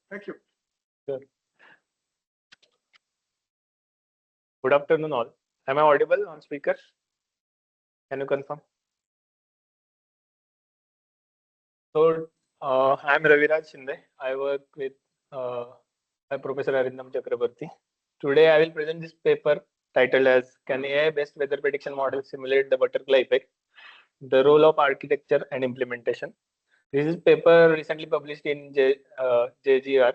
Thank you. Sure. Good afternoon, all. Am I audible on speaker? Can you confirm? So, I'm Raviraj Shinde. I work with Professor Arindam Chakrabarti. Today, I will present this paper titled as "Can AI-based weather prediction model simulate the butterfly effect? The role of architecture and implementation." This is paper recently published in JGR,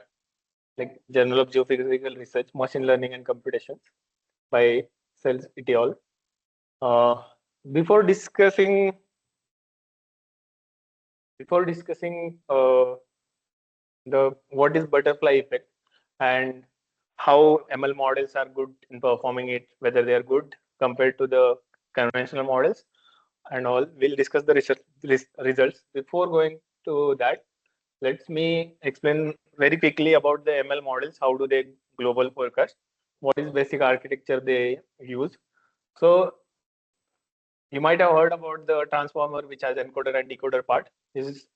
like Journal of Geophysical Research, Machine Learning and Computations, by Sells et al. Uh, before discussing the what is butterfly effect and how ML models are good in performing it, whether they are good compared to the conventional models and all, we'll discuss the research results. Before going to that, let me explain very quickly about the ML models. How do they global forecast? What is basic architecture they use? So you might have heard about the transformer, which has encoder and decoder part. This is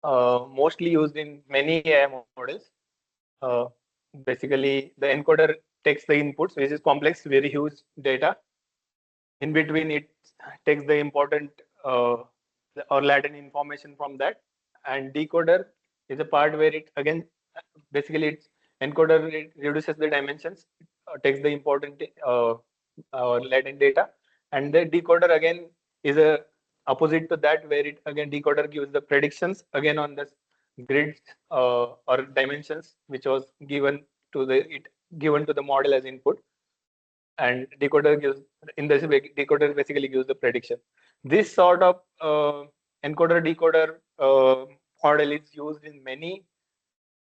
mostly used in many AI models. Uh, Basically, the encoder takes the inputs, which is complex, very huge data. In between, it takes the important or latent information from that. And decoder is a part where it again, basically, it's encoder reduces the dimensions, takes the important latent data, and the decoder again is a opposite to that, where it again decoder gives the predictions again on the grid or dimensions which was given to the model as input, and decoder gives in this way decoder basically gives the prediction. This sort of encoder decoder model is used in many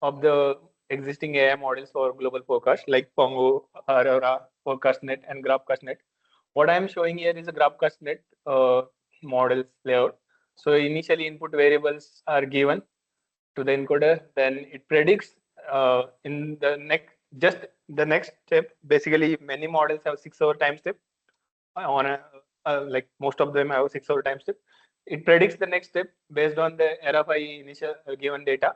of the existing AI models for global forecast like Pongo, Aurora, ForecastNet, and GraphCastNet. What I am showing here is a GraphCastNet models layout. So initially input variables are given to the encoder, then it predicts in the next step. Basically, many models have 6-hour time step. On a like most of them have 6-hour time step. It predicts the next step based on the RFI initial given data,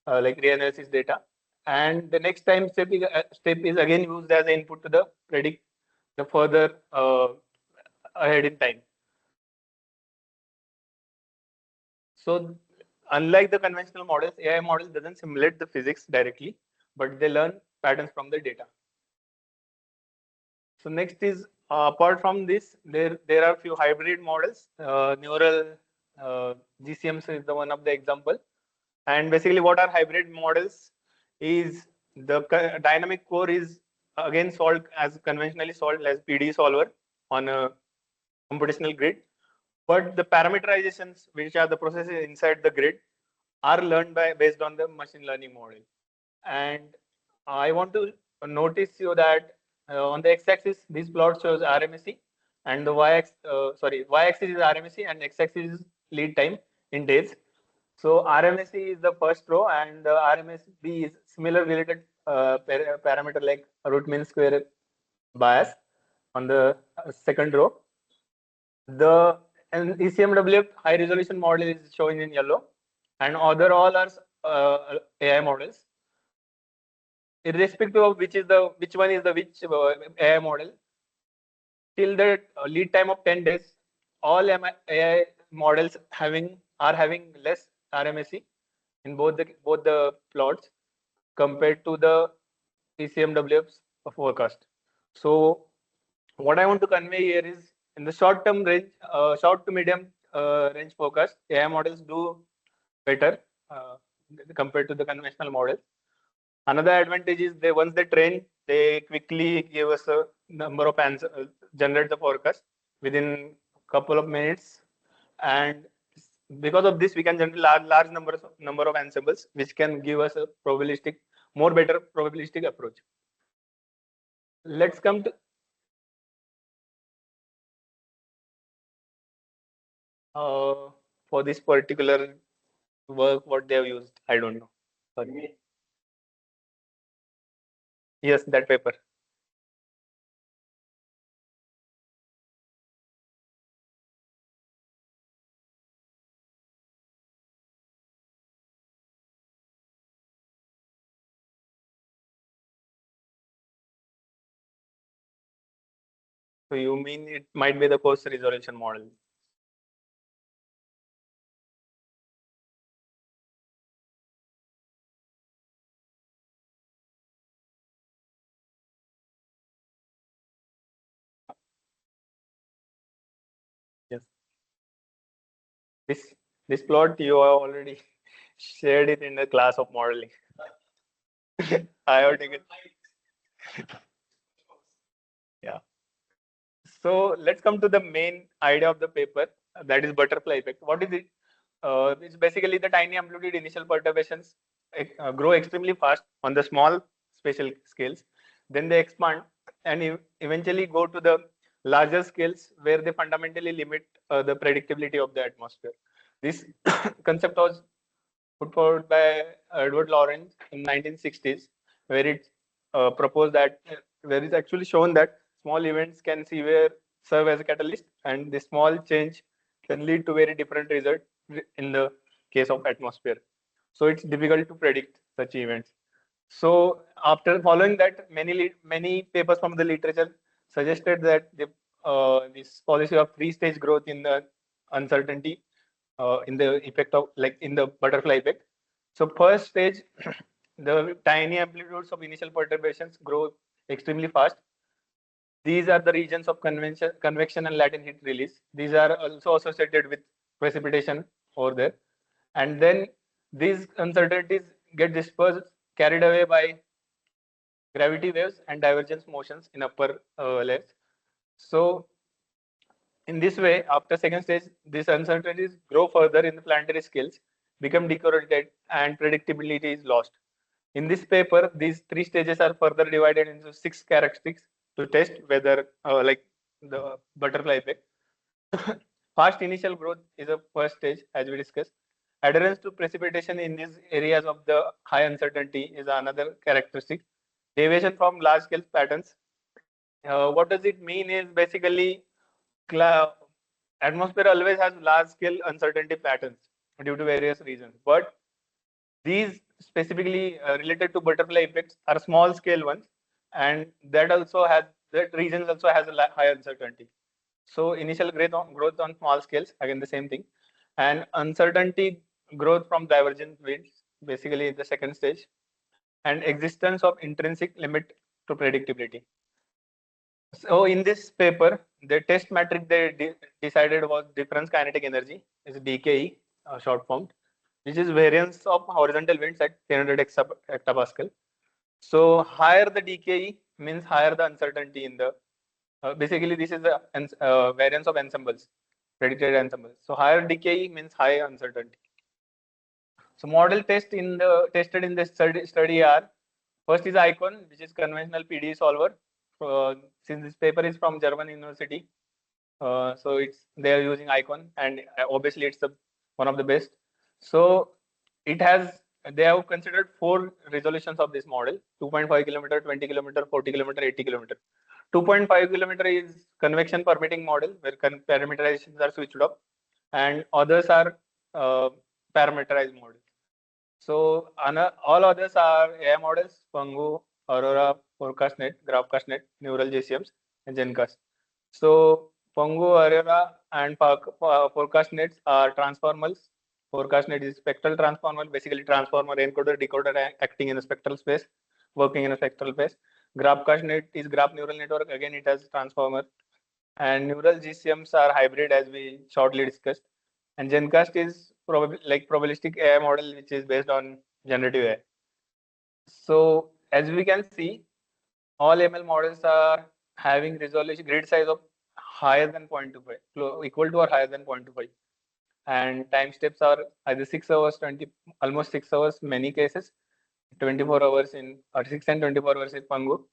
like reanalysis data, and the next time step is again used as an input to the predict the further ahead in time. So unlike the conventional models, AI models doesn't simulate the physics directly, but they learn patterns from the data. So next is apart from this, there are few hybrid models. Neural GCMs is the one of the example. And basically, what are hybrid models? Is the dynamic core is again solved as conventionally solved as PD solver on a computational grid, but the parameterizations, which are the processes inside the grid, are learned based on the machine learning model. And I want to notice you that on the x-axis, this plot shows RMSE, and the y-axis is RMSE, and x-axis is lead time in days. So RMSE is the first row, and RMSB is similar related parameter like root mean square bias on the second row. The ECMWF high resolution model is shown in yellow, and other all are AI models. Irrespective of which one is the which AI model, till the lead time of 10 days, all AI models are having less RMSE in both the plots compared to the ECMWF's forecast. So what I want to convey here is in the short to medium range forecast, AI models do better compared to the conventional models. Another advantage is once they train, they quickly give us a number of answers, generate the forecast within couple of minutes, and because of this, we can generate large number of ensembles, which can give us a better probabilistic approach. Let's come to for this particular work, what they have used. I don't know. Sorry. Yes, that paper. So you mean it might be the course resolution model? Yes. This this plot you have already shared it in the class of modeling. I have taken. Yeah. So let's come to the main idea of the paper, that is butterfly effect. What is it? It's basically the tiny amplitude initial perturbations grow extremely fast on the small spatial scales. Then they expand and eventually go to the larger scales where they fundamentally limit the predictability of the atmosphere. This concept was put forward by Edward Lorenz in 1960s, where it proposed that where it's actually shown that small events can serve as a catalyst, and the small change can lead to very different result in the case of atmosphere. So it's difficult to predict such events. So after following that, many papers from the literature suggested that this policy of three-stage growth in the uncertainty in the effect of like in the butterfly effect. So first stage, the tiny amplitudes of initial perturbations grow extremely fast. These are the regions of convection and latent heat release. These are also associated with precipitation over there. And then these uncertainties get dispersed, carried away by gravity waves and divergence motions in upper layers. So in this way, after second stage, these uncertainties grow further in the planetary scales, become decorrelated, and predictability is lost. In this paper, these three stages are further divided into 6 characteristics to test whether, like the butterfly effect. Fast initial growth is a first stage, as we discussed. Adherence to precipitation in these areas of the high uncertainty is another characteristic. Deviation from large scale patterns. What does it mean is basically atmosphere always has large scale uncertainty patterns due to various reasons, but these specifically related to butterfly effects are small scale ones, and that regions also has a high uncertainty. So initial growth on small scales, again the same thing, and uncertainty growth from divergent winds, basically the second stage, and existence of intrinsic limit to predictability. So in this paper, the test metric they decided was difference kinetic energy, is DKE, short form, which is variance of horizontal winds at 300 hectopascal. So higher the DKE means higher the uncertainty in the. Basically, this is the variance of ensembles, predicted ensembles. So higher DKE means high uncertainty. So model tested in this study are first is ICON, which is conventional PDE solver. Since this paper is from German university, so they are using ICON, and obviously it's one of the best. So they have considered 4 resolutions of this model: 2.5 kilometer, 20 kilometer, 40 kilometer, 80 kilometer. 2.5 kilometer is convection permitting model where parameterizations are switched off, and others are parameterized models. So all others are AI models: Pangu, Aurora, ForecastNet, GraphCastNet, Neural GCMs, and GenCast. So Pangu, Aurora, and ForecastNets are transformers. ForecastNet is spectral transformer, basically transformer encoder decoder acting in a spectral space, working in a spectral space. GraphCastNet is graph neural network. Again, it has transformer. And neural GCMs are hybrid, as we shortly discussed. And GenCast is probabilistic AI model, which is based on generative AI. So as we can see, all ML models are having resolution grid size of higher than 0.25, equal to or higher than 0.25. And time steps are either 6 hours, almost 6 hours, many cases, 24 hours or 6 and 24 hours in Pangu.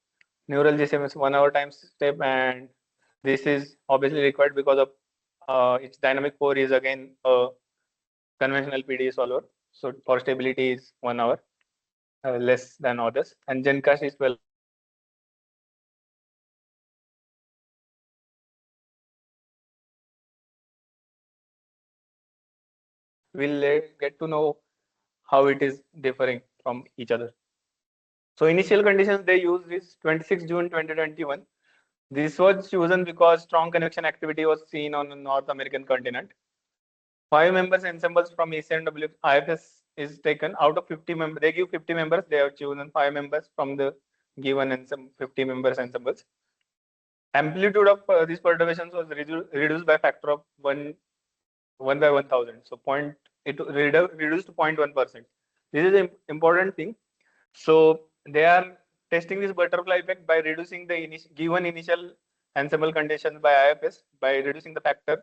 Neural GCM is 1 hour time step, and this is obviously required because of its dynamic core is again a conventional PDE solver. So for stability is 1 hour, less than others, and GenCast is 12. We'll get to know how it is differing from each other. So initial conditions they used is 26 June 2021. This was chosen because strong convection activity was seen on the North American continent. 5 members ensembles from ECNW IFS is taken out of 50 members. They give 50 members. They have chosen 5 members from the given 50 members ensembles. Amplitude of these perturbations was reduced by factor of 1 by 1000. So reduced to 0.1%. This is an important thing. So they are testing this butterfly effect by reducing the given initial ensemble conditions by IFS by reducing the factor,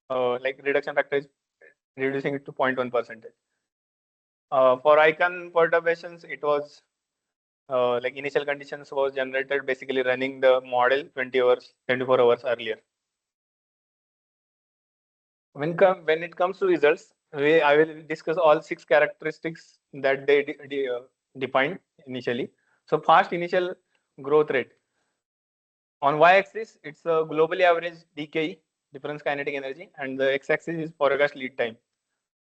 like reduction factor is reducing it to 0.1%. For icon perturbations, it was like initial conditions was generated basically running the model 20 hours, 24 hours earlier. When it comes to results, I will discuss all 6 characteristics that they defined initially. So fast initial growth rate. On y-axis, it's a globally average DKE, difference kinetic energy, and the x-axis is forecast lead time.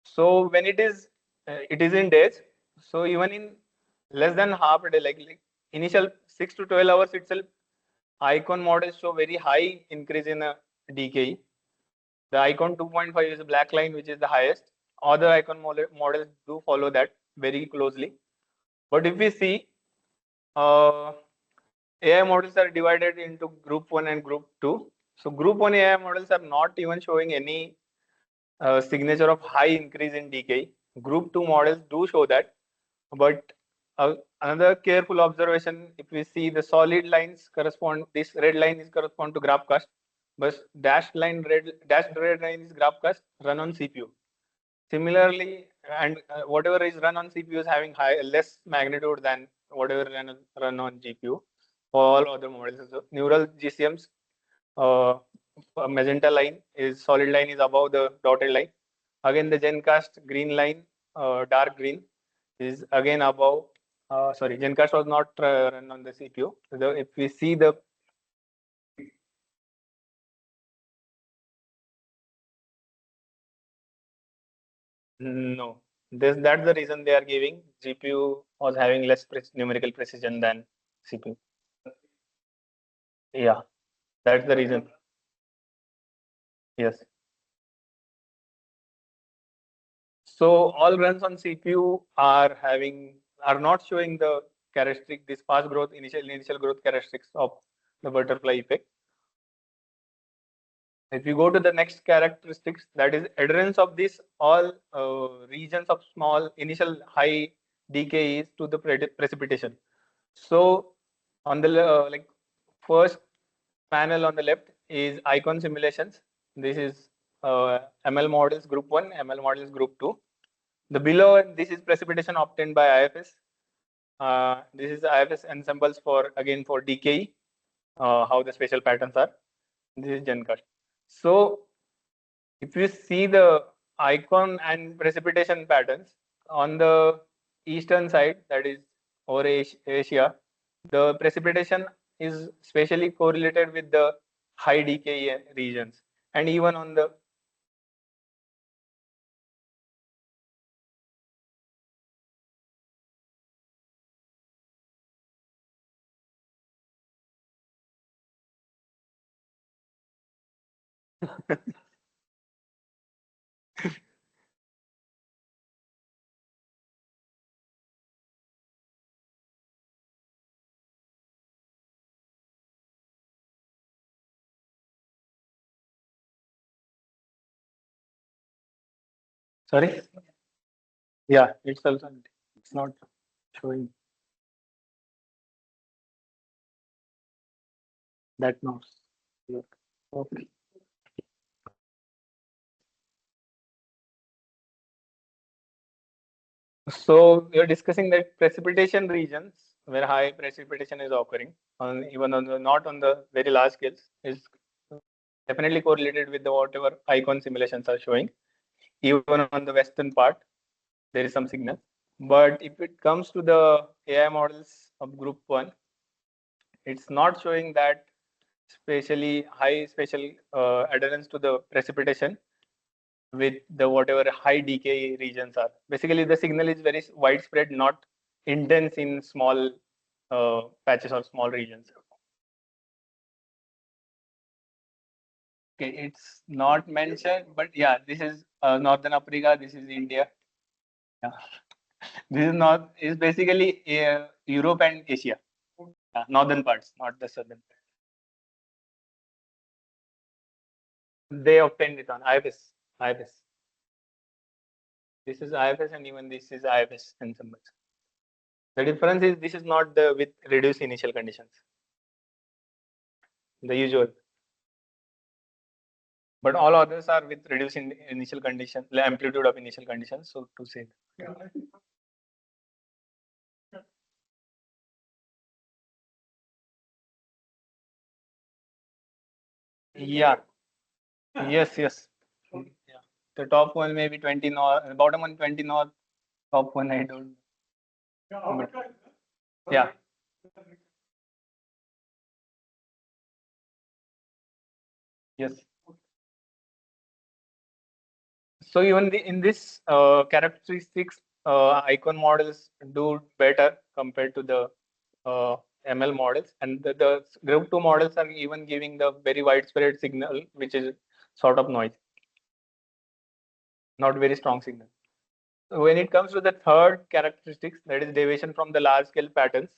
So when it is in days. So even in less than half a day, like initial 6 to 12 hours itself, icon models show very high increase in DKE. The icon 2.5 is a black line, which is the highest. Other icon models do follow that very closely. But if we see, AI models are divided into group 1 and group 2. So group 1 AI models are not even showing any signature of high increase in decay. Group 2 models do show that. But another careful observation, if we see the solid lines correspond, this red line is correspond to graph cast, but dashed red line is graph cast run on CPU. Similarly, and whatever is run on CPU is having less magnitude than whatever run on GPU for all other models. So neural GCMs, magenta line is solid line is above the dotted line. Again, the GenCast green line, dark green, is again above. Sorry, GenCast was not run on the CPU. So if we see the no, that's the reason they are giving. GPU was having less numerical precision than CPU. Yeah, that's the reason. Yes. So all runs on CPU are not showing the characteristic, this fast growth, initial growth characteristics of the butterfly effect. If you go to the next characteristics, that is adherence of this all regions of small initial high decay is to the precipitation. So on the like first panel on the left is icon simulations. This is ML models group 1, ML models group 2. The below, this is precipitation obtained by IFS. This is IFS ensembles for again for decay, how the spatial patterns are. This is GenCast. So if you see the icon and precipitation patterns on the eastern side, that is over Asia, the precipitation is spatially correlated with the high decay regions, and even on the sorry, yeah, it's also it's not showing that notes. Okay. So we are discussing that precipitation regions where high precipitation is occurring, even on the not on the very large scales, is definitely correlated with the whatever icon simulations are showing. Even on the western part, there is some signal. But if it comes to the AI models of group 1, it's not showing that spatially high spatial adherence to the precipitation with the whatever high decay regions are. Basically, the signal is very widespread, not intense in small patches or small regions. Okay, it's not mentioned, but yeah, this is Northern Africa, this is India. Yeah. This is not is basically Europe and Asia, northern parts, not the southern. They obtained it on IISc. IISc. This is IISc, and even this is IISc ensembles. The difference is this is not the with reduced initial conditions, the usual. But all others are with reduced initial condition, the amplitude of initial conditions. So to say, Yeah, I think yeah, yes, yes. Yeah. The top one may be 20 north, bottom one 20 north, top one I don't. yeah, I will try. Yeah. Yes. So even in this characteristics, icon models do better compared to the ML models, and the group 2 models are even giving the very widespread signal, which is sort of noise, not very strong signal. So when it comes to the third characteristics, that is deviation from the large scale patterns.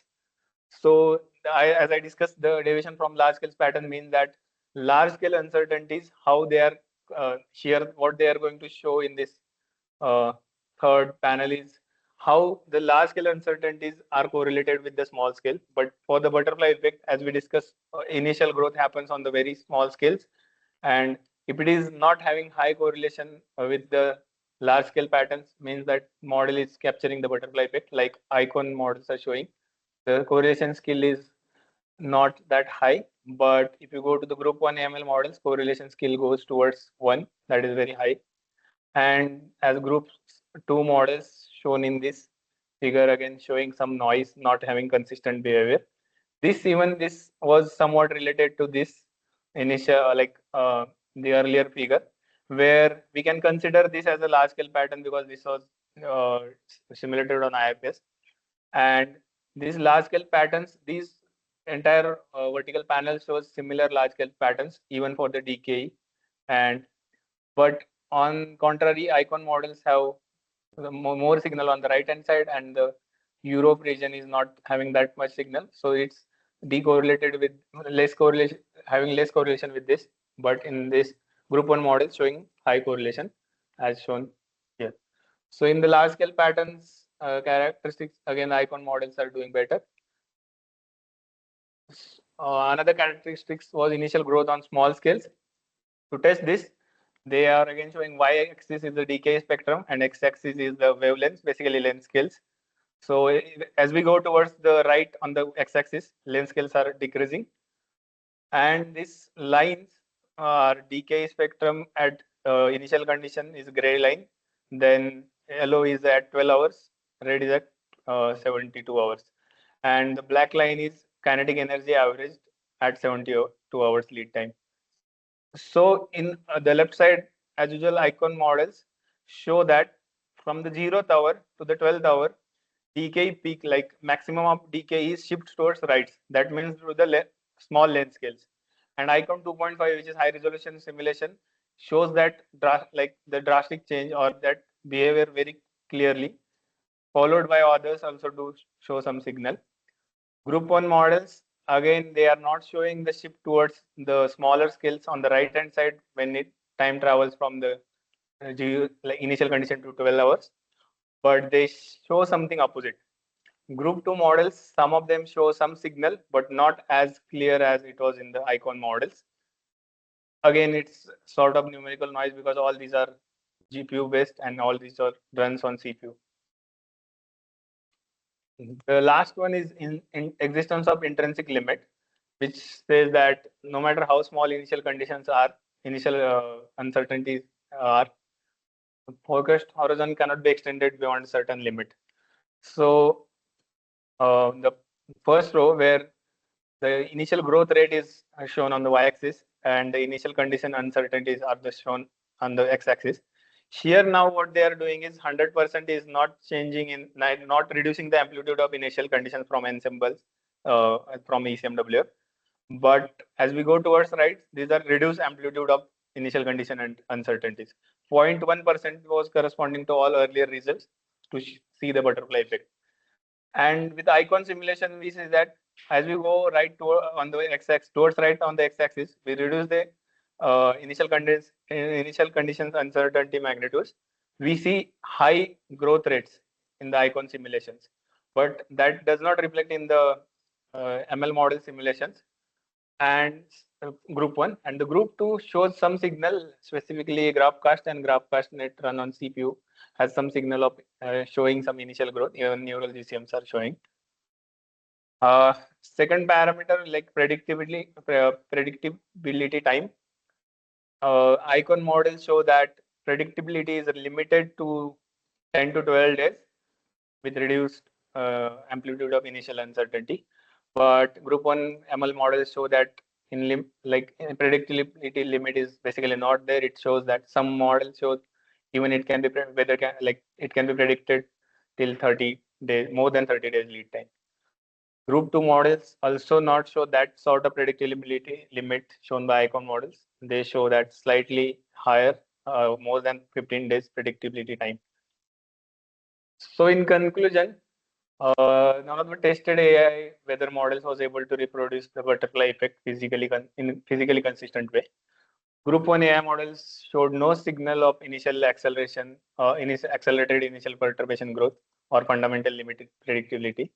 So as I discussed, the deviation from large scale pattern means that large scale uncertainties, how they are here, what they are going to show in this uh, third panel is how the large scale uncertainties are correlated with the small scale. But for the butterfly effect, as we discussed, initial growth happens on the very small scales. And if it is not having high correlation with the large scale patterns, means that model is capturing the butterfly effect, like icon models are showing. The correlation skill is not that high. But if you go to the group 1 ML models, correlation skill goes towards 1, that is very high. And as group 2 models shown in this figure, again showing some noise, not having consistent behavior. This was somewhat related to this initial, the earlier figure, where we can consider this as a large scale pattern because this was uh, simulated on IFS. And these large scale patterns, these entire vertical panel shows similar large scale patterns even for the DKE. And but on contrary, icon models have the more signal on the right hand side, and the Europe region is not having that much signal, so it's decorrelated with less correlation, having less correlation with this. But in this group 1 model showing high correlation as shown here. So in the large scale patterns characteristics, again icon models are doing better. Another characteristics was initial growth on small scales. To test this, they are again showing y-axis is the decay spectrum and x-axis is the wavelengths, basically length scales. So as we go towards the right on the x-axis, length scales are decreasing, and these lines are decay spectrum at initial condition is gray line, then yellow is at 12 hours, red is at 72 hours, and the black line is kinetic energy averaged at 72 hours lead time. So in the left side, as usual, icon models show that from the 0th hour to the 12th hour, decay peak, like maximum of decay is shift towards right. That means through the small length scales. And icon 2.5, which is high resolution simulation, shows that like the drastic change or that behavior very clearly, followed by others also do show some signal. Group 1 models, again, they are not showing the shift towards the smaller scales on the right hand side when it time travels from the like initial condition to 12 hours, but they show something opposite. Group 2 models, some of them show some signal, but not as clear as it was in the icon models. Again, it's sort of numerical noise because all these are GPU based and all these are runs on CPU. The last one is in existence of intrinsic limit, which says that no matter how small initial conditions are, initial uncertainties are, forecast horizon cannot be extended beyond a certain limit. So the first row where the initial growth rate is shown on the y-axis and the initial condition uncertainties are just shown on the x-axis. Here now what they are doing is 100% is not changing in, not reducing the amplitude of initial conditions from ensembles from ECMWF, But as we go towards right, these are reduced amplitude of initial condition and uncertainties. 0.1% was corresponding to all earlier results to see the butterfly effect. And with icon simulation, we see that as we go right to, on the x-axis towards right on the x-axis, we reduce the initial conditions uncertainty magnitudes. We see high growth rates in the icon simulations, but that does not reflect in the ML model simulations. And group 1 and the group 2 shows some signal, specifically GraphCast and GraphCast net run on CPU has some signal of showing some initial growth. Even neural GCMs are showing. Second parameter, like predictability time. Icon models show that predictability is limited to 10 to 12 days with reduced amplitude of initial uncertainty. But group 1 ML models show that predictability limit is basically not there. It shows that some models show even it can be it can be predicted till 30 days, more than 30 days lead time. Group 2 models also not show that sort of predictability limit shown by icon models. They show that slightly higher, more than 15 days predictability time. So in conclusion, none of the tested AI weather models was able to reproduce the butterfly effect in physically consistent way. Group 1 AI models showed no signal of initial acceleration, accelerated initial perturbation growth or fundamental limited predictability.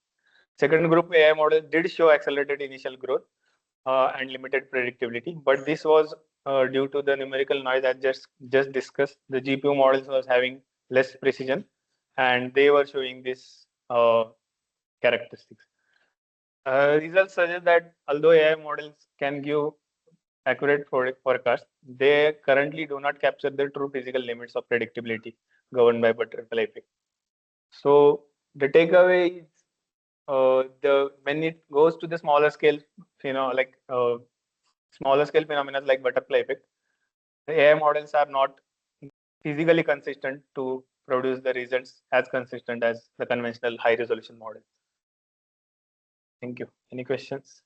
Second group AI model did show accelerated initial growth and limited predictability, but this was due to the numerical noise I just discussed. The GPU models was having less precision, and they were showing this characteristics. Results suggest that although AI models can give accurate forecast, they currently do not capture the true physical limits of predictability governed by butterfly effect. So the takeaway is the when it goes to the smaller scale, smaller scale phenomena like butterfly effect, the AI models are not physically consistent to produce the results as consistent as the conventional high resolution model. Thank you. Any questions?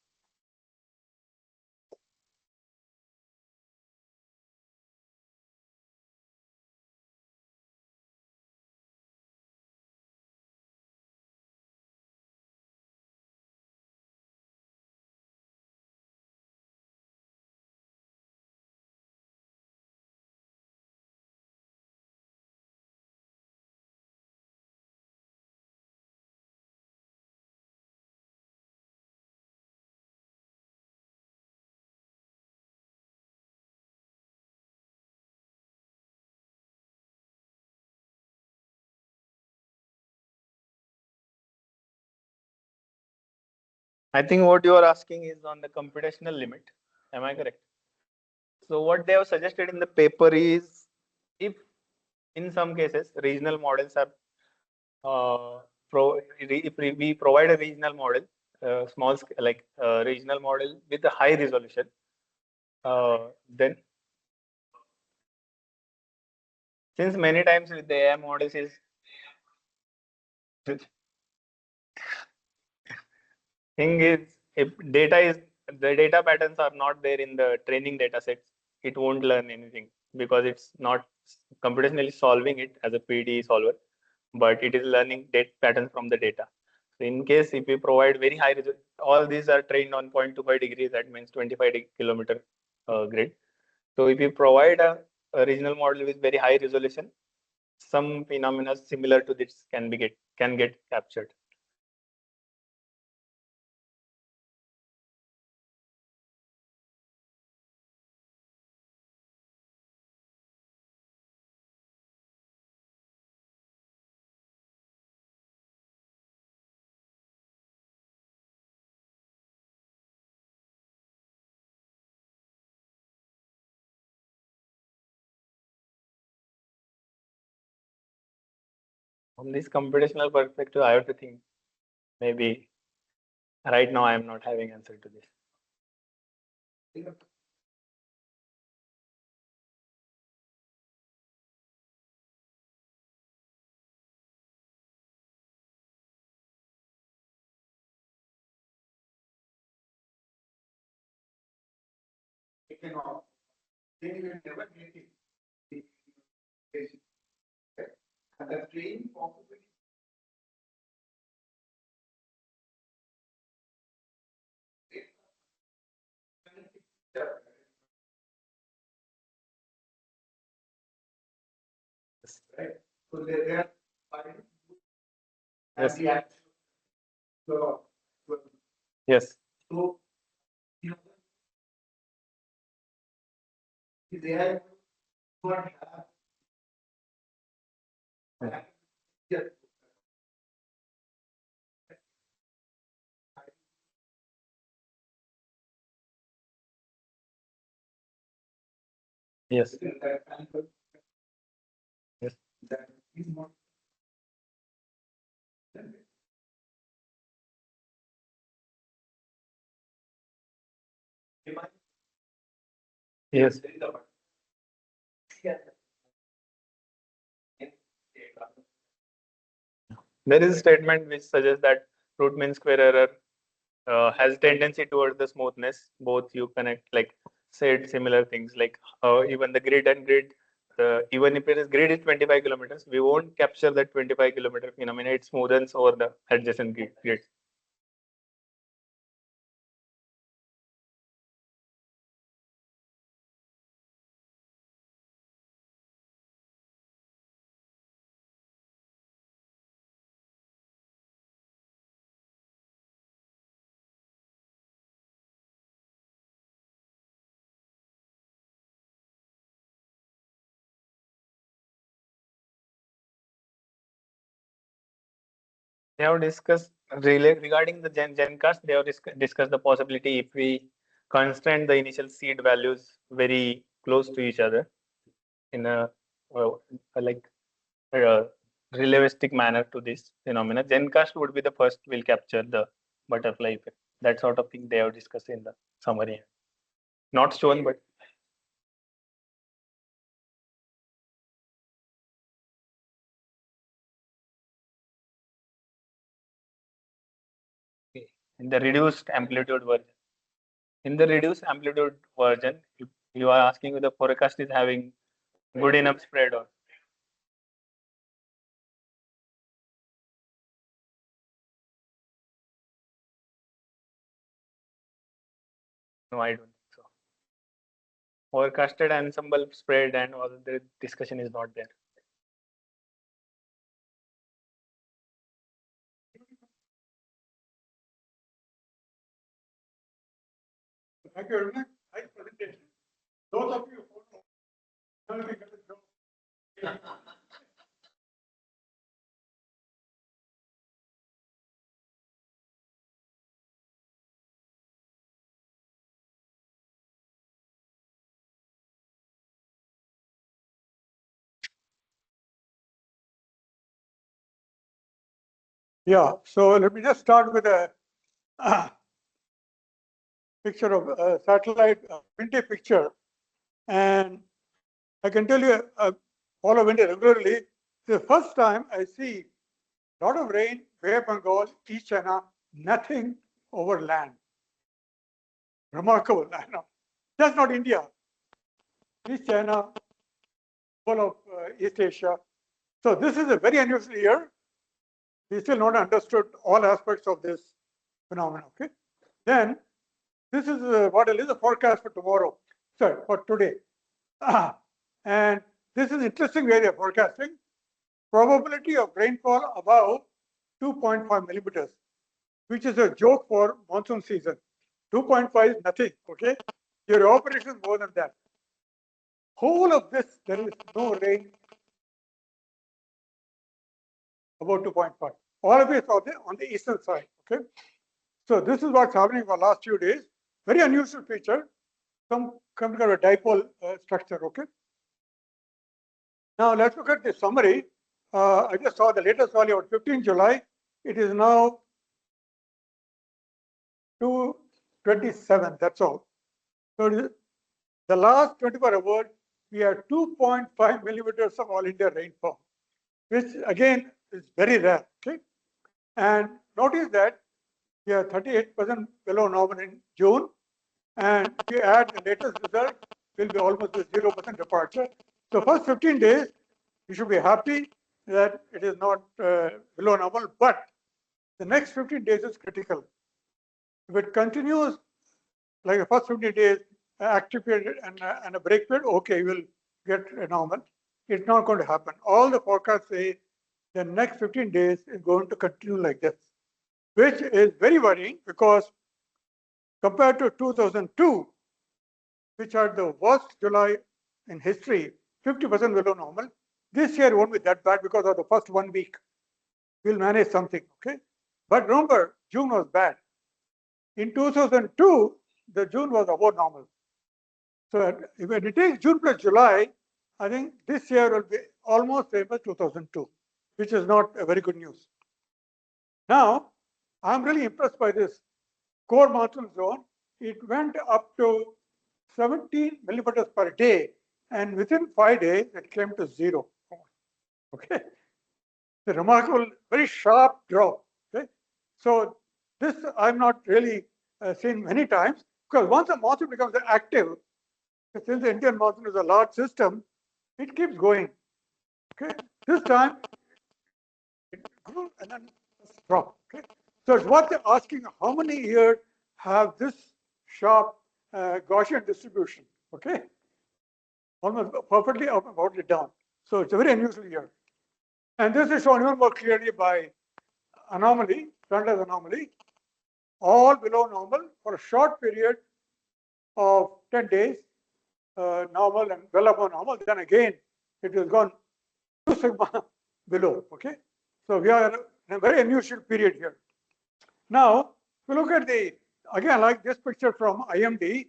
I think what you are asking is on the computational limit. Am I correct? So what they have suggested in the paper is if in some cases regional models are if we provide a regional model, small scale, regional model with a high resolution, then since many times with the AI models is thing is if data is the data patterns are not there in the training data sets, it won't learn anything because it's not computationally solving it as a PD solver, but it is learning data patterns from the data. So in case if we provide very high resolution, all these are trained on 0.25 degrees, that means 25 kilometer grid. So if you provide a regional model with very high resolution, some phenomena similar to this can get captured. From this computational perspective, I have to think maybe right now I am not having answer to this. cannot. Then you will never get it. And the train possibility. Right. So they are finding Yes. the actual. So, Yes. so they have not have. Yes. Yes. Yes. That is not. Yes. There is a statement which suggests that root mean square error has tendency towards the smoothness. Both you connect like said similar things like even the grid and grid. Even if it is grid is 25 kilometers, we won't capture that 25-kilometer phenomena. It smoothens over the adjacent grid. They have discussed regarding the Gencast. They have discussed the possibility if we constrain the initial seed values very close to each other in uh, like a relativistic manner to this phenomena. Gencast would be the first will capture the butterfly effect. That sort of thing they have discussed in the summary. Not shown, but in the reduced amplitude version. In the reduced amplitude version, if you are asking if the forecast is having good enough spread or no, I don't think so. Forecasted ensemble spread and all the discussion is not there. Thank you very much. Nice presentation. Those of you who know, yeah, so let me just start with a picture of a satellite, windy picture. And I can tell you, follow windy regularly. The first time I see a lot of rain, Bay of Bengal, East China, nothing over land. Remarkable, I know. Just not India. East China, all of East Asia. So this is a very unusual year. We still not understood all aspects of this phenomenon. Okay. Then this is what is the forecast for tomorrow. Sorry, for today. And this is interesting way of forecasting. Probability of rainfall above 2.5 millimeters, which is a joke for monsoon season. 2.5 is nothing. Okay. Your evaporation is more than that. Whole of this, there is no rain about 2.5. All of it on the eastern side. Okay. So this is what's happening for the last few days. Very unusual feature. Some kind of a dipole structure. Okay. Now let's look at the summary. I just saw the latest value on 15 July. It is now 227. That's all. So the last 24 hours, we had 2.5 millimeters of all India rainfall, which again is very rare. Okay. And notice that we are 38% below normal in June, And if you add the latest result, will be almost a 0% departure. So first 15 days, you should be happy that it is not below normal, but the next 15 days is critical. If it continues like the first 15 days, active period and a break period, okay, you will get a normal. It's not going to happen. All the forecasts say the next 15 days is going to continue like this, which is very worrying because compared to 2002, which had the worst July in history, 50% below normal, this year won't be that bad because of the first 1 week. We'll manage something, okay? But remember, June was bad. In 2002, the June was above normal. So when it takes June plus July, I think this year will be almost same as 2002, which is not a very good news. Now, I'm really impressed by this core monsoon zone. It went up to 17 millimeters per day, and within 5 days, it came to 0. Okay, a remarkable, very sharp drop. Okay, so this I've not really seen many times because once a monsoon becomes active, since the Indian monsoon is a large system, it keeps going. Okay, this time it grew and then dropped. Okay, so it's worth asking how many years have this sharp Gaussian distribution. Okay, almost perfectly up and perfectly down. So it's a very unusual year. And this is shown even more clearly by anomaly, Sandler's anomaly, all below normal for a short period of 10 days, normal and well above normal. Then again, it has gone 2 sigma below. Okay, so we are in a very unusual period here. Now, if you look at the again like this picture from IMD,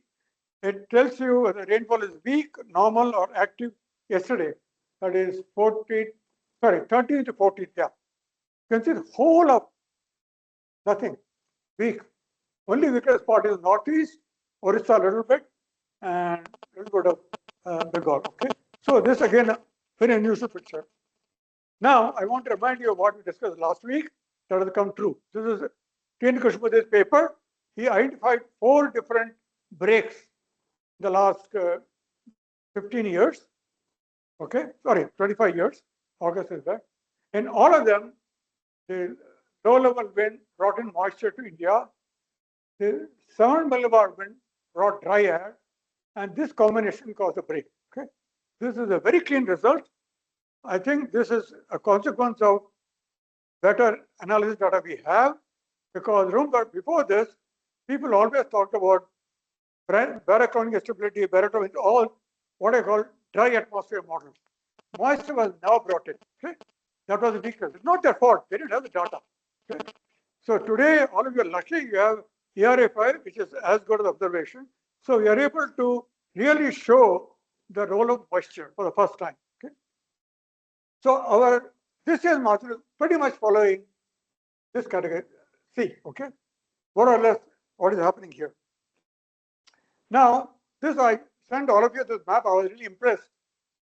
it tells you whether rainfall is weak, normal, or active yesterday. That is 13 to 14. Yeah, you can see the whole of nothing weak. Only weakest spot is northeast, Orissa a little bit, and a little bit of Bengal. Okay, so this again a very unusual picture. Now I want to remind you of what we discussed last week that has come true. This is T.N. Kushmade's paper. He identified 4 different breaks in the last 15 years. Okay, sorry, 25 years. August is that. In all of them, the low-level wind brought in moisture to India. The 7 millibar wind brought dry air, and this combination caused a break. Okay, this is a very clean result. I think this is a consequence of better analysis data we have, because remember before this, people always talked about barochromic stability, barochromic, all what I call dry atmosphere models. Moisture was now brought in. Okay, that was the weakness. It's not their fault. They didn't have the data. Okay, so today all of you are lucky. You have ERA5, which is as good as observation. So we are able to really show the role of moisture for the first time. Okay, so this year's monsoon is pretty much following this category C. Okay, more or less what is happening here. Now, this I sent all of you this map. I was really impressed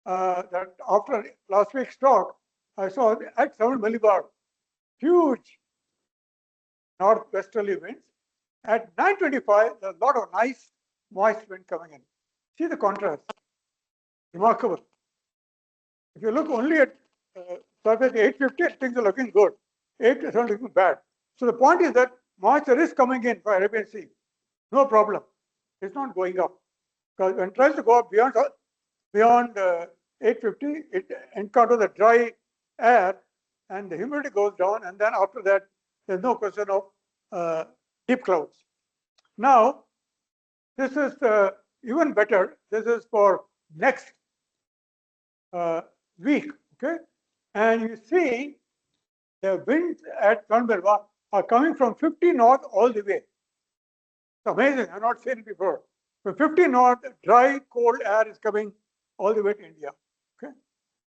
that after last week's talk, I saw at 7 millibar, huge northwesterly winds. At 9:25, there's a lot of nice moist wind coming in. See the contrast, remarkable. If you look only at surface 850, things are looking good. 8 is not looking bad. So the point is that moisture is coming in for Arabian Sea, no problem. It's not going up because when it tries to go up beyond 850, it encounters the dry air and the humidity goes down, and then after that, there's no question of deep clouds. Now, this is even better. This is for next week, okay? And you see the winds at Tanberwa are coming from 50 north all the way. It's amazing. I've not seen it before. From 50 north, dry, cold air is coming all the way to India. Okay.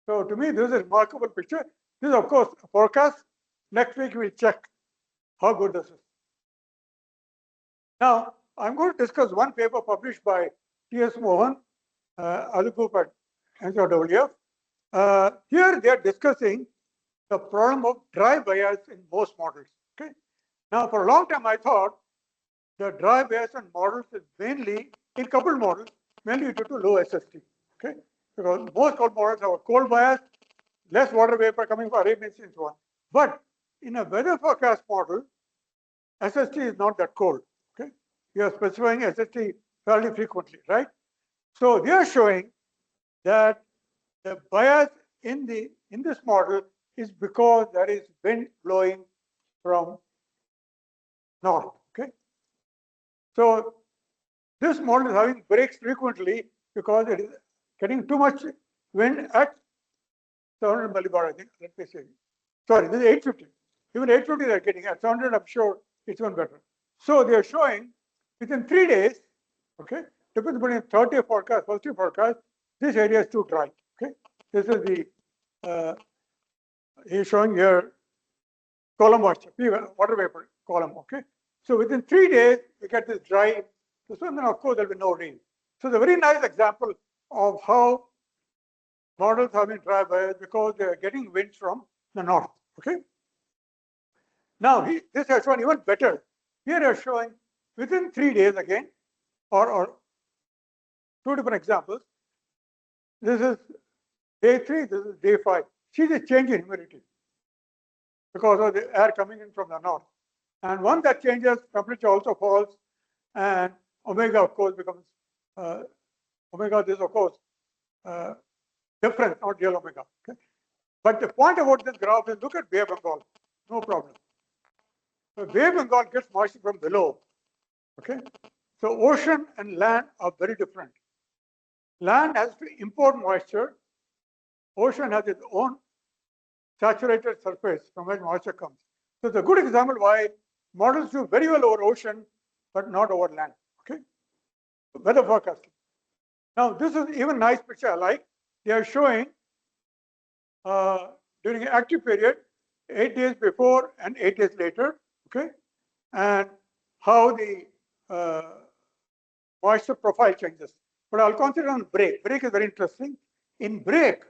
So to me, this is a remarkable picture. This is, of course, a forecast. Next week, we'll check how good this is. Now, I'm going to discuss one paper published by T.S. Mohan, other group at NCRWF. Here, they are discussing the problem of dry bias in most models. Okay. Now, for a long time, I thought the dry bias in models is mainly, in coupled models, mainly due to low SST. Okay, because most cold models have a cold bias, less water vapor coming from Arabian Sea and so on. But in a weather forecast model, SST is not that cold. Okay, you are specifying SST fairly frequently, right? So they are showing that the bias in this model is because there is wind blowing from north. Okay, so this model is having breaks frequently because it is getting too much wind at 700 millibar, I think. Let me say. Sorry, this is 850. Even 850 they are getting. At 700, I'm sure it's even better. So they are showing within 3 days, okay, depends upon 30 forecast, positive forecast, this area is too dry. Okay, this is the he's showing here column moisture, water vapor column. Okay, so within 3 days we get this dry. So then of course there will be no rain. So it's a very nice example of how models have been dry bias because they are getting winds from the north. Okay. Now this has shown even better. Here they are showing within 3 days again, or two different examples. This is day 3, this is day 5. See the change in humidity because of the air coming in from the north. And once that changes, temperature also falls, and omega, of course, becomes omega. This, of course, difference, not real omega. Okay? But the point about this graph is look at Bay of Bengal, no problem. So Bay of Bengal gets moisture from below. Okay, so ocean and land are very different. Land has to import moisture. Ocean has its own saturated surface from which moisture comes. So it's a good example why models do very well over ocean, but not over land. Okay, weather forecasting. Now this is even nice picture I like. They are showing during an active period, 8 days before and 8 days later. Okay, and how the moisture profile changes. But I'll concentrate on break. Break is very interesting. In break,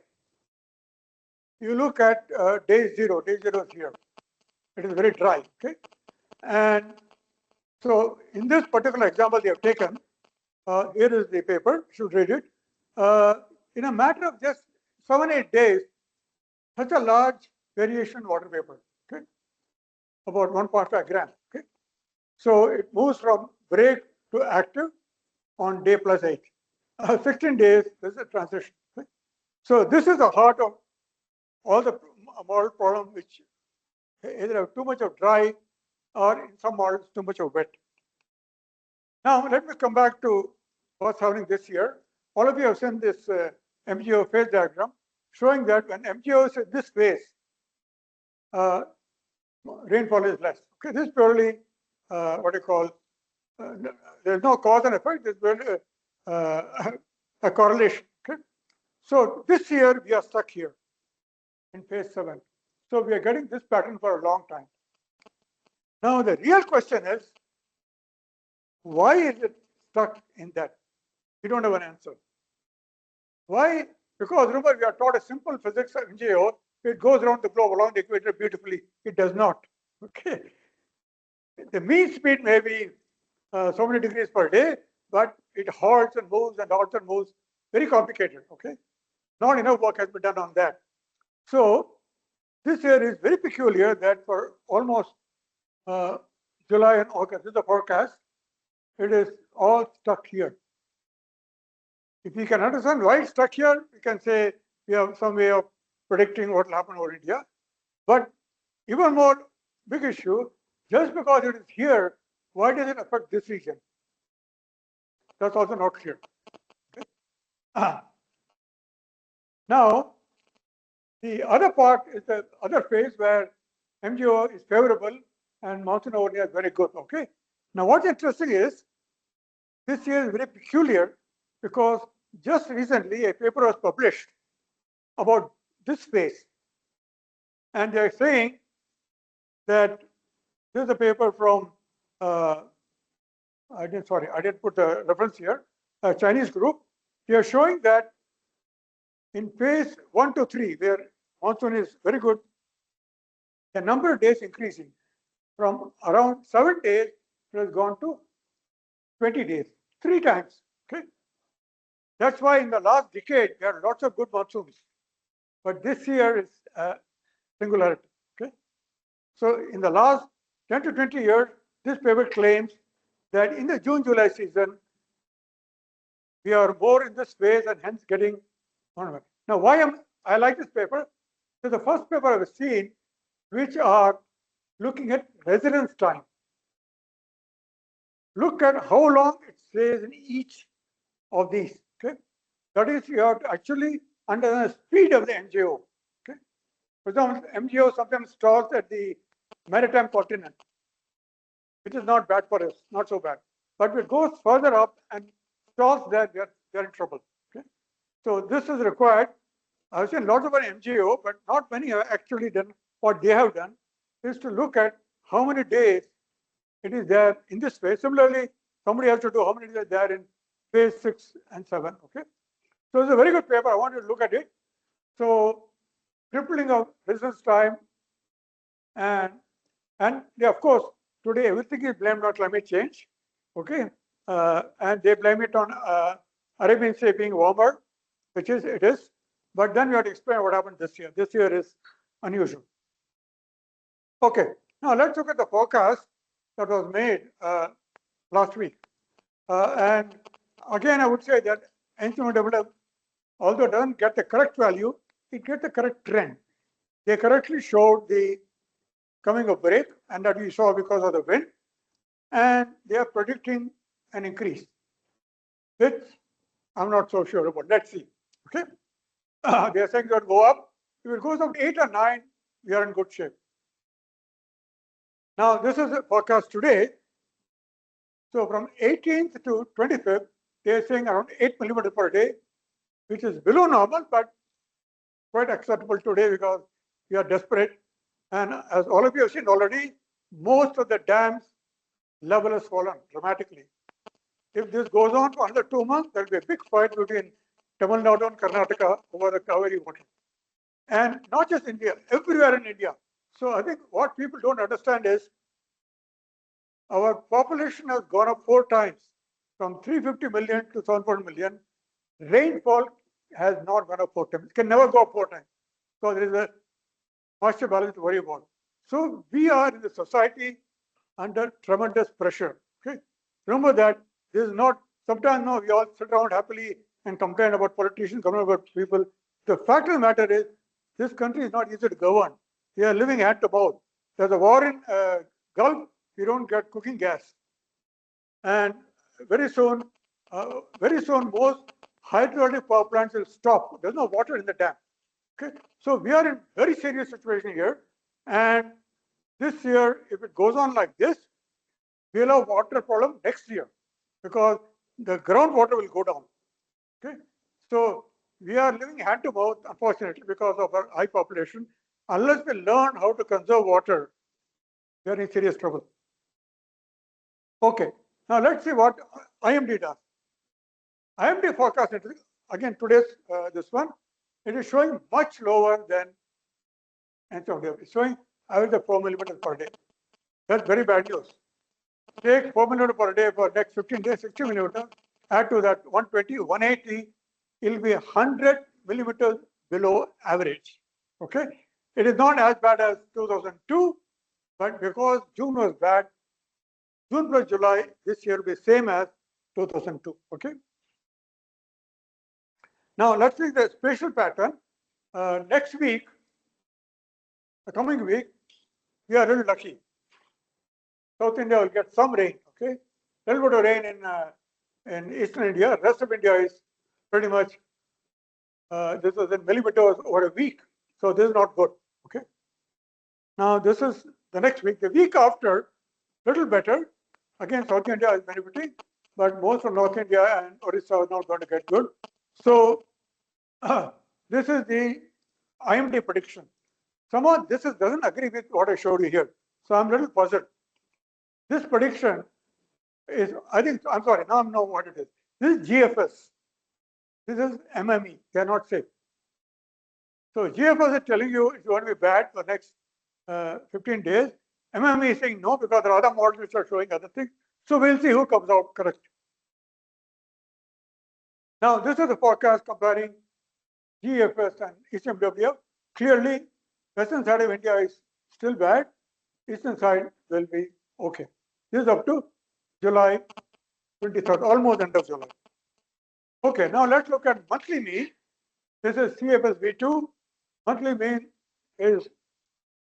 you look at day 0. Day 0 is here. It is very dry. Okay, and so in this particular example they have taken, here is the paper. You should read it. In a matter of just 7-8 days, such a large variation in water vapor. Okay, about 1.5 grams. Okay, so it moves from break to active on day +8. 16 days, this is a transition. Okay? So this is the heart of all the model problem, which either have too much of dry or in some models too much of wet. Now let me come back to what's happening this year. All of you have seen this MGO phase diagram showing that when MGO is in this phase, rainfall is less. Okay, this is purely what you call, there's no cause and effect, there's purely a correlation. Okay, so this year we are stuck here in phase 7. So we are getting this pattern for a long time. Now the real question is, why is it stuck in that? We don't have an answer. Why? Because remember, we are taught a simple physics of MGO. It goes around the globe along the equator beautifully. It does not. Okay. The mean speed may be so many degrees per day, but it halts and moves and halts and moves. Very complicated. Okay. Not enough work has been done on that. So this year is very peculiar that for almost July and August, this is the forecast, it is all stuck here. If we can understand why it's stuck here, we can say we have some way of predicting what will happen over India. But even more big issue, just because it is here, why does it affect this region? That's also not clear. Okay. Now, the other part is the other phase where MGO is favorable and monsoon over here is very good. Okay. Now, what's interesting is this year is very peculiar because just recently a paper was published about this phase, and they're saying that this is a paper from I didn't put a reference here, a Chinese group. They are showing that in phase 1 to 3, where monsoon is very good, the number of days increasing from around 7 days, it has gone to 20 days, 3 times. Okay. That's why in the last decade, there are lots of good monsoons. But this year is singularity. Okay. So in the last 10 to 20 years, this paper claims that in the June-July season, we are more in this phase and hence getting on. Now, why I like this paper? It's the first paper I've seen which are looking at residence time. Look at how long it stays in each of these. Okay, that is, you have to actually under the speed of the MJO. Okay, for example, MJO sometimes stalls at the maritime continent, which is not bad for us, not so bad. But if it goes further up and stalls there, they're in trouble. Okay, so this is required. I've seen lots of MJO, but not many have actually done what they have done, is to look at how many days it is there in this phase. Similarly, somebody has to do how many days there in phase 6 and 7. Okay, so it's a very good paper. I want you to look at it. So tripling of residence time, and yeah, of course, today everything is blamed on climate change. Okay, and they blame it on Arabian Sea being warmer, which is it is. But then we have to explain what happened this year. This year is unusual. Okay, now let's look at the forecast that was made last week. And again, I would say that NCMW, although it doesn't get the correct value, it gets the correct trend. They correctly showed the coming of break, and that we saw because of the wind. And they are predicting an increase, which I'm not so sure about. Let's see. Okay. They are saying it will go up. If it goes up 8 or 9, we are in good shape. Now, this is a forecast today. So from 18th to 25th, they are saying around 8 millimeters per day, which is below normal, but quite acceptable today because we are desperate. And as all of you have seen already, most of the dams level has fallen dramatically. If this goes on for another 2 months, there will be a big fight between Tamil Nadu and Karnataka over the Kaveri water. And not just India, everywhere in India. So I think what people don't understand is our population has gone up 4 times, from 350 million to 700 million. Rainfall has not gone up 4 times. It can never go up 4 times because there is a moisture balance to worry about. So we are in the society under tremendous pressure. Okay, remember that this is not. Sometimes no, we all sit around happily and complain about politicians, complain about people. The fact of the matter is, this country is not easy to govern. We are living hand to mouth. There's a war in Gulf. We don't get cooking gas, and very soon, most hydroelectric power plants will stop. There's no water in the dam. Okay, so we are in very serious situation here, and this year, if it goes on like this, we'll have water problem next year because the groundwater will go down. Okay, so we are living hand to mouth, unfortunately, because of our high population. Unless we learn how to conserve water, we are in serious trouble. Okay, now let's see what IMD does. IMD forecast, again, today's this one, it is showing much lower than NCMW. It's showing average of 4 millimeters per day. That's very bad news. Take 4 millimeters per day for next 15 days, 60 millimeters, add to that 120, 180, it will be 100 millimeters below average. Okay, it is not as bad as 2002, but because June was bad, June plus July this year will be same as 2002. Okay. Now let's see the spatial pattern. Next week, the coming week, we are really lucky. South India will get some rain. Okay, a little bit of rain in Eastern India. Rest of India is pretty much this is in millimeters over a week. So this is not good. Okay. Now this is the next week. The week after, little better. Again, South India is benefiting, but most of North India and Orissa are not going to get good. So this is the IMD prediction. Somehow this doesn't agree with what I showed you here. So I'm a little puzzled. This prediction is, I think, I'm sorry, now I know what it is. This is GFS. This is MME. They are not safe. So GFS is telling you it's going to be bad for the next 15 days. MME is saying no because there are other models which are showing other things. So we'll see who comes out correct. Now, this is the forecast comparing GFS and ECMWF. Clearly, western side of India is still bad. Eastern side will be okay. This is up to July 23rd, almost end of July. Okay, now let's look at monthly mean. This is CFS V2. Monthly mean is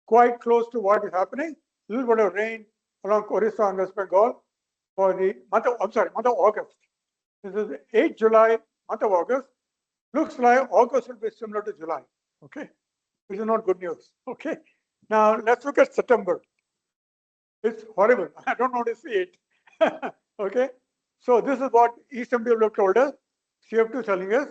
quite close to what is happening. A little bit of rain along Orissa and West Bengal for the month of August. This is 8 July, month of August. Looks like August will be similar to July. Okay, which is not good news. Okay, now let's look at September. It's horrible. I don't want to see it. Okay, so this is what ECMWF told us. CF2 telling us,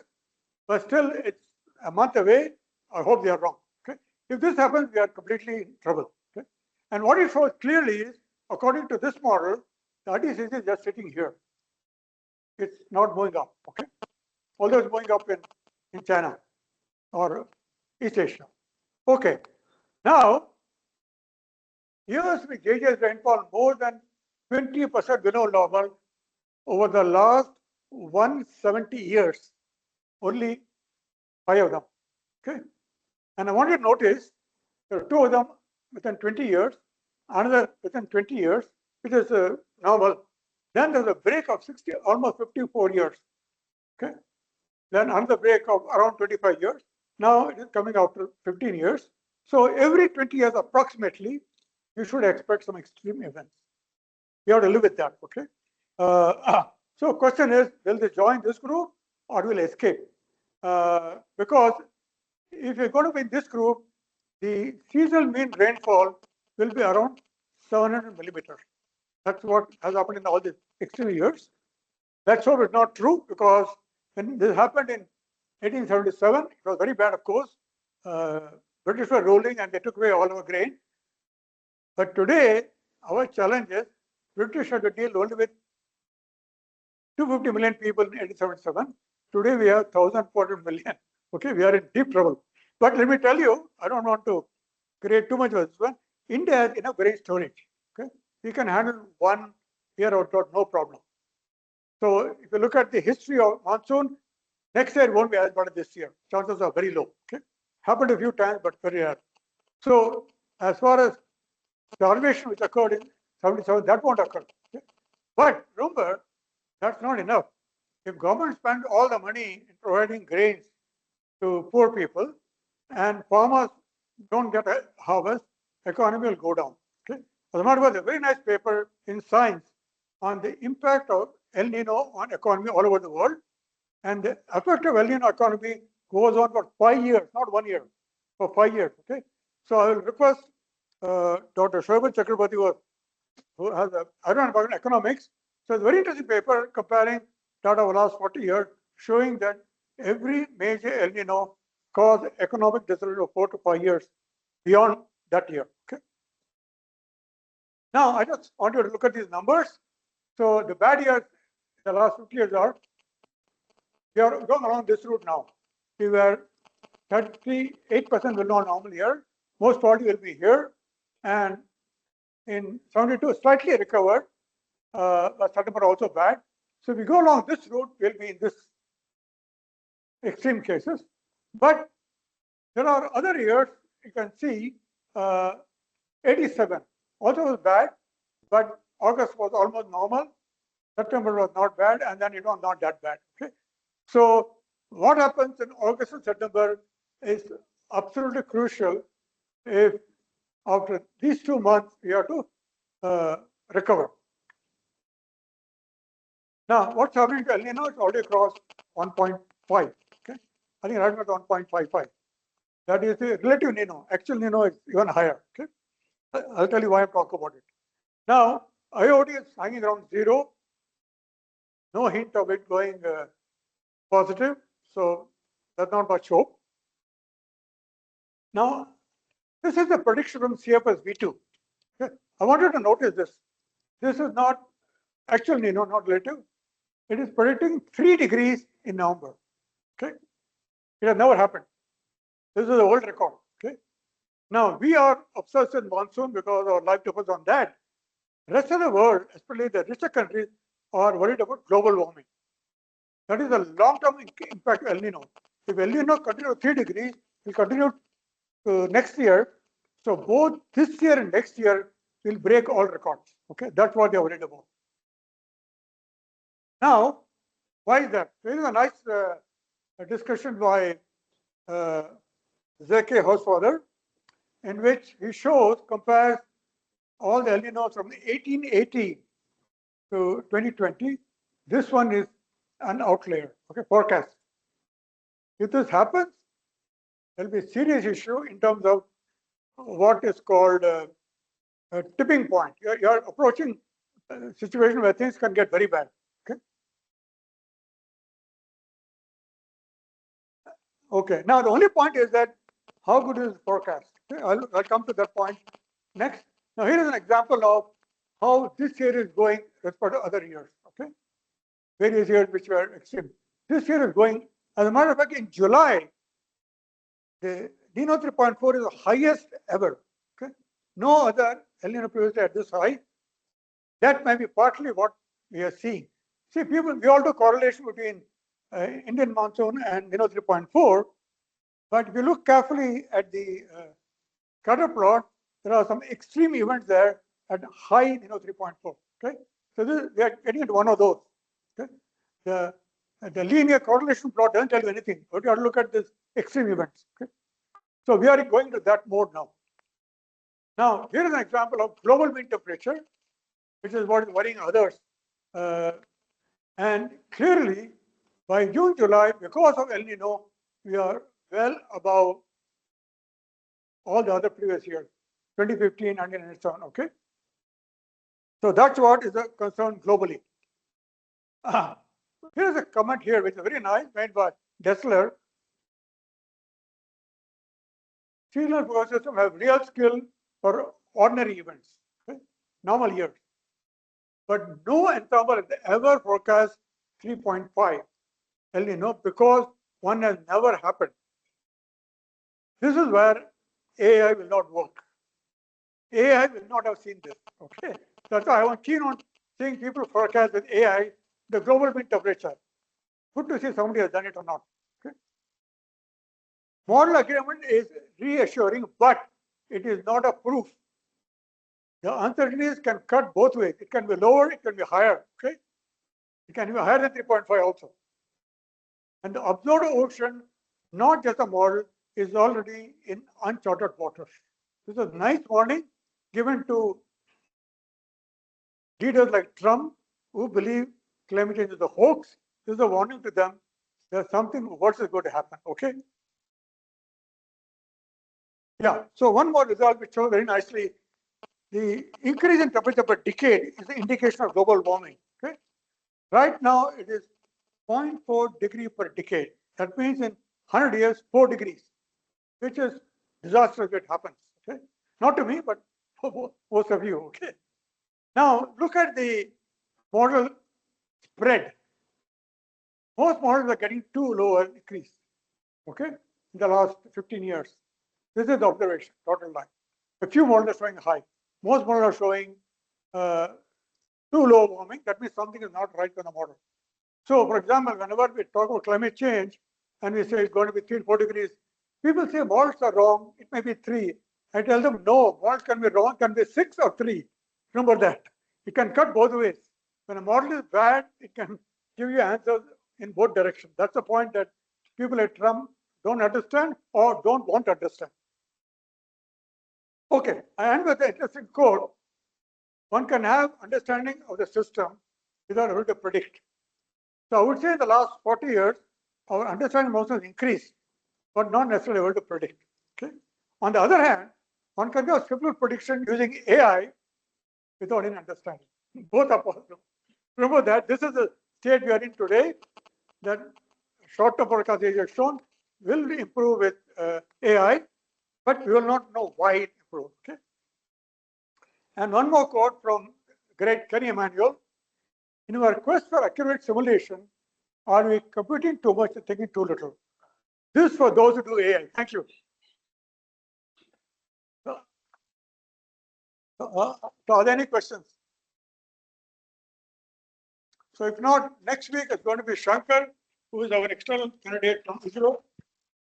but still it's a month away. I hope they are wrong. Okay, if this happens, we are completely in trouble. Okay, and what it shows clearly is, according to this model, the DCCC is just sitting here. It's not going up. Okay, although it's going up in China or East Asia. Okay, now years with JJ's rainfall more than 20% below normal over the last 170 years, only 5 of them. Okay, and I want you to notice there are 2 of them within 20 years, another within 20 years, which is normal. Then there's a break of 60, almost 54 years. Okay, then another break of around 25 years. Now it is coming after 15 years. So every 20 years approximately, you should expect some extreme events. You have to live with that. Okay. So question is, will they join this group or will escape? Because if you're going to be in this group, the seasonal mean rainfall will be around 700 millimeters. That's what has happened in all the extreme years. That's sure is not true, because when this happened in 1877, it was very bad, of course. British were ruling and they took away all our grain. But today, our challenge is British had to deal only with 250 million people in 1877. Today, we have 1,400 million. Okay, we are in deep trouble. But let me tell you, I don't want to create too much of this one. India has enough grain storage. Okay, we can handle 1 year or two, no problem. So if you look at the history of monsoon, next year won't be as bad as this year. Chances are very low. Okay, happened a few times, but very rare. So as far as starvation which occurred in 77, that won't occur. Okay? But remember, that's not enough. If government spends all the money in providing grains to poor people and farmers don't get a harvest, economy will go down. Okay? As a matter of fact, a very nice paper in Science on the impact of El Nino on economy all over the world. And the effect of El Nino economy goes on for 5 years, not 1 year, for 5 years. Okay, so I will request Dr. Shobhan Chakraborty, who has a background in economics. So it's a very interesting paper comparing data over the last 40 years, showing that every major El Nino caused economic disruption of 4 to 5 years beyond that year. Okay. Now I just want you to look at these numbers. So the bad years in the last 50 years are, we are going along this route now. We were 38% will not normal here. Most probably will be here. And in 72, slightly recovered, but September also bad. So if we go along this route, we'll be in this extreme cases. But there are other years, you can see 87 also was bad, but August was almost normal. September was not bad, and then it was not that bad. Okay. So what happens in August and September is absolutely crucial. If after these 2 months we have to recover. Now, what's happening to El Nino? It's already crossed 1.5. Okay, I think right now it's 1.55. That is the relative Nino. Actual Nino is even higher. Okay, I'll tell you why I'm talking about it. Now, IOD is hanging around 0. No hint of it going positive. So that's not much hope. Now, this is the prediction from CFS V2. Okay. I want you to notice this. This is not actual Nino, not relative. It is predicting 3 degrees in November. Okay, it has never happened. This is a world record. Okay, now we are obsessed with monsoon because our life depends on that. The rest of the world, especially the richer countries, are worried about global warming. That is the long-term impact of El Nino. If El Nino continues 3 degrees, it will continue next year. So both this year and next year will break all records. Okay, that's what they are worried about. Now, why is that? There is a nice discussion by Z.K. Hausfather, in which he compares all the El Ninos from 1880 to 2020. This one is an outlier, okay, forecast. If this happens, there will be a serious issue in terms of what is called a tipping point. You're approaching a situation where things can get very bad. Okay. Okay. Now the only point is that how good is the forecast? Okay? I'll come to that point next. Now here is an example of how this year is going as per the other years. Okay. Various years which were extreme. This year is going. As a matter of fact, in July, the Nino 3.4 is the highest ever. Okay. No other El Nino previously at this high. That may be partly what we are seeing. See, we all do correlation between Indian monsoon and Nino 3.4, but if you look carefully at the scatter plot, there are some extreme events there at high Nino 3.4. Okay, so we are getting into one of those. Okay, the linear correlation plot doesn't tell you anything, but you have to look at these extreme events. Okay, so we are going to that mode now. Now, here is an example of global mean temperature, which is what is worrying others. And clearly, by June, July, because of El Nino, we are well above all the other previous years, 2015 and so on. Okay. So that's what is a concern globally. Here is a comment here, which is very nice, made by Dessler. Seasonal forecast systems have real skill for ordinary events, okay? Normal years. But no ensemble has ever forecast 3.5 El Nino because one has never happened. This is where AI will not work. AI will not have seen this. Okay, that's why I was keen on seeing people forecast with AI the global mean temperature. Good to see somebody has done it or not. Okay. Model agreement is reassuring, but it is not a proof. The uncertainties can cut both ways. It can be lower, it can be higher. Okay, it can be higher than 3.5 also. And the observed ocean, not just a model, is already in uncharted waters. This is a nice warning given to leaders like Trump, who believe climate change is a hoax. This is a warning to them. There's something worse is going to happen. Okay. Yeah. So one more result which shows very nicely the increase in temperature per decade is an indication of global warming. Okay. Right now it is 0.4 degree per decade. That means in 100 years, 4 degrees, which is disastrous if it happens. Okay. Not to me, but for most of you. Okay. Now look at the model spread. Most models are getting too low an increase. Okay, in the last 15 years. This is the observation, total line. A few models are showing high. Most models are showing too low warming. That means something is not right with the model. So, for example, whenever we talk about climate change and we say it's going to be 3 to 4 degrees, people say models are wrong. It may be 3. I tell them no, models can be wrong, can be 6 or 3. Remember that. It can cut both ways. When a model is bad, it can give you answers in both directions. That's the point that people at Trump don't understand or don't want to understand. Okay, I end with an interesting quote. One can have understanding of the system without able to predict. So I would say in the last 40 years, our understanding of motion has increased, but not necessarily able to predict. Okay. On the other hand, one can do a simple prediction using AI without any understanding. Both are possible. Remember that this is the state we are in today, that short-term forecast as I shown will improve with AI, but we will not know why it improved. Okay. And one more quote from great Kenny Emanuel. In our quest for accurate simulation, are we computing too much and thinking too little? This for those who do AI. Thank you. Are there any questions? So if not, next week it's going to be Shankar, who is our external candidate from ISRO.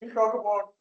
He'll talk about